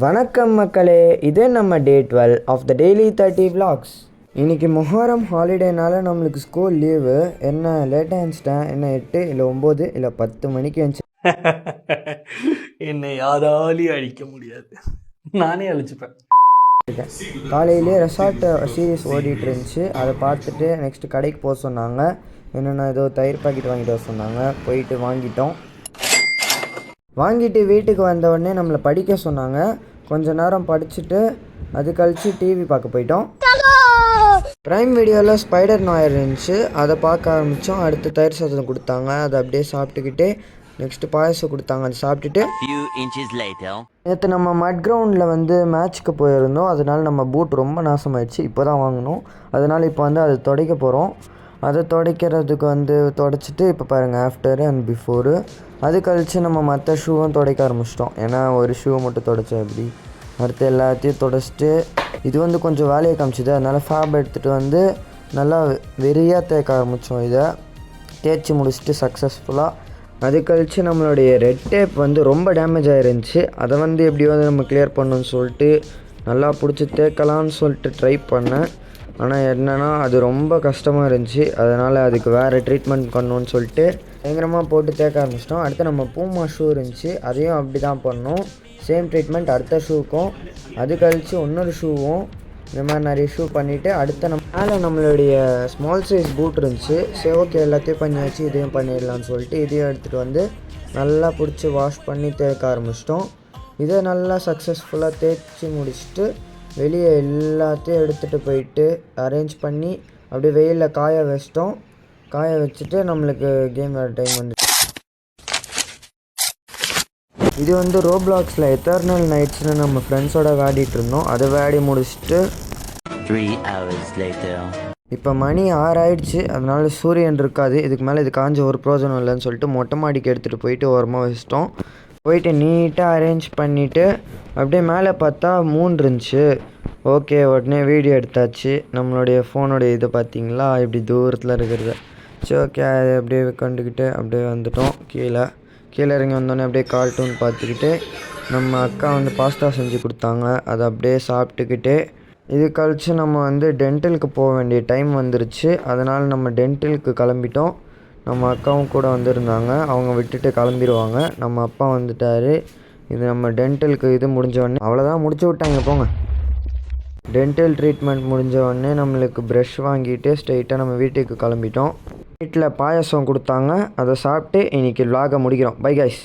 வணக்கம் மக்களே, இதே நம்ம டே 12 ஆஃப் த டெய்லி 30 vlogs. இன்றைக்கி மொஹரம் ஹாலிடேனால நம்மளுக்கு ஸ்கூல் லீவு. என்ன லேட்டாக எழுந்துச்சிட்டேன், என்ன 8 இல்லை 9 இல்லை 10 மணிக்கு எழுந்துச்சு. என்னை யாராலையும் அழிக்க முடியாது, நானே அழிச்சுப்பேன். காலையிலே ரெசார்ட் சீரீஸ் ஓடிட்டு இருந்துச்சு. அதை பார்த்துட்டு நெக்ஸ்ட்டு கடைக்கு போக சொன்னாங்க. என்னென்னா ஏதோ தயிர் பாக்கெட் வாங்கிட்டு வர சொன்னாங்க. போயிட்டு வாங்கிட்டு வீட்டுக்கு வந்தவுடனே நம்மளை படிக்க சொன்னாங்க. கொஞ்ச நேரம் படிச்சுட்டு அது கழித்து டிவி பார்க்க போயிட்டோம். ப்ரைம் வீடியோவில் ஸ்பைடர் நாயர் இருந்துச்சு, அதை பார்க்க ஆரம்பித்தோம். அடுத்து தயிர் சாதம் கொடுத்தாங்க, அதை அப்படியே சாப்பிட்டுக்கிட்டே நெக்ஸ்ட்டு பாயசம் கொடுத்தாங்க, அதை சாப்பிட்டுட்டு நேற்று நம்ம மட் கிரவுண்டில் மேட்ச்சுக்கு போயிருந்தோம். அதனால் நம்ம பூட் ரொம்ப நாசமாயிடுச்சு, இப்போ தான் வாங்கினோம். அதனால் இப்போ அதை துடைக்க போகிறோம். அதை துடைக்கிறதுக்கு துடைச்சிட்டு இப்போ பாருங்கள் ஆஃப்டரு அண்ட் பிஃபோரு. அது கழித்து நம்ம மற்ற ஷூவும் துடைக்க ஆரம்பிச்சிட்டோம். ஏன்னா ஒரு ஷூவை மட்டும் துடைச்சா எப்படி, அடுத்து எல்லாத்தையும் துடைச்சிட்டு இது கொஞ்சம் வேலையை காமிச்சிது. அதனால் ஃபேப் எடுத்துகிட்டு நல்லா வெறியாக தேய்க்க ஆரம்பித்தோம். இதை தேய்ச்சி முடிச்சுட்டு சக்ஸஸ்ஃபுல்லாக. அது கழித்து நம்மளுடைய ரெட் டேப் ரொம்ப டேமேஜ் ஆகிருந்துச்சி. அதை எப்படியோ நம்ம கிளியர் பண்ணணும்னு சொல்லிட்டு நல்லா பிடிச்சி தேய்க்கலான்னு சொல்லிட்டு ட்ரை பண்ணேன். ஆனால் என்னென்னா அது ரொம்ப கஷ்டமாக இருந்துச்சு. அதனால் அதுக்கு வேறு ட்ரீட்மெண்ட் பண்ணணுன்னு சொல்லிட்டு பயங்கரமாக போட்டு தேய்க்க ஆரம்பிச்சிட்டோம். அடுத்து நம்ம பூமா ஷூ இருந்துச்சு, அதையும் அப்படி தான் பண்ணோம். சேம் ட்ரீட்மெண்ட் அடுத்த ஷூக்கும். அது கழித்து இன்னொரு ஷூவும் இந்த மாதிரி நிறைய ஷூ பண்ணிவிட்டு அடுத்த மேலே நம்மளுடைய ஸ்மால் சைஸ் பூட் இருந்துச்சு. சரி ஓகே, எல்லாத்தையும் பண்ணியாச்சு, இதையும் பண்ணிடலான்னு சொல்லிட்டு இதையும் எடுத்துகிட்டு நல்லா பிடிச்சி வாஷ் பண்ணி தேய்க்க ஆரம்பிச்சிட்டோம். இதை நல்லா சக்ஸஸ்ஃபுல்லாக தேய்ச்சி முடிச்சுட்டு வெளியே எல்லாத்தையும் எடுத்துகிட்டு போயிட்டு அரேஞ்ச் பண்ணி அப்படியே வெயிலில் காய வச்சிட்டோம். காய வச்சுட்டு நம்மளுக்கு கேம் விளையாட டைம் இது ரோப்ளாக்ஸில் எட்டர்னல் நைட்ஸ்னு நம்ம ஃப்ரெண்ட்ஸோட விளையாடிட்டு இருந்தோம். அதை விளையாடி முடிச்சுட்டு 3 hours later. இப்போ மணி 6 ஆயிடுச்சு. அதனால சூரியன் இருக்காது. இதுக்கு மேலே இது காஞ்ச ஒரு பிரோஜனம் இல்லைன்னு சொல்லிட்டு மொட்டை மாடிக்கு எடுத்துகிட்டு போயிட்டு ஓரமாக வச்சிட்டோம். போயிட்டு நீட்டாக அரேஞ்ச் பண்ணிவிட்டு அப்படியே மேலே பார்த்தா மூன் இருந்துச்சு. ஓகே, உடனே வீடியோ எடுத்தாச்சு. நம்மளுடைய ஃபோனுடைய இதை பார்த்திங்களா இப்படி தூரத்தில் இருக்கிறத. சரி ஓகே, அதை அப்படியே கண்டுக்கிட்டு அப்படியே வந்துட்டோம். கீழே இறங்கி வந்தோடனே அப்படியே கார்ட்டூன் பார்த்துக்கிட்டு நம்ம அக்கா பாஸ்தா செஞ்சு கொடுத்தாங்க. அதை அப்படியே சாப்பிட்டுக்கிட்டே இது கழித்து நம்ம டென்டலுக்கு போக வேண்டிய டைம் வந்துருச்சு. அதனால் நம்ம டென்டலுக்கு கிளம்பிட்டோம். நம்ம அக்காவும் கூட வந்திருந்தாங்க, அவங்க விட்டுட்டு கிளம்பிடுவாங்க. நம்ம அப்பா வந்துட்டார். இது நம்ம டென்டலுக்கு இது முடிஞ்ச அவ்வளோதான், முடிச்சு விட்டாங்க போங்க. டென்டல் ட்ரீட்மெண்ட் முடிஞ்ச நம்மளுக்கு ப்ரஷ் வாங்கிட்டு ஸ்ட்ரெயிட்டாக நம்ம வீட்டுக்கு கிளம்பிட்டோம். வீட்டில் பாயசம் கொடுத்தாங்க, அதை சாப்பிட்டு இன்றைக்கி vlog முடிக்கிறோம். Bye guys.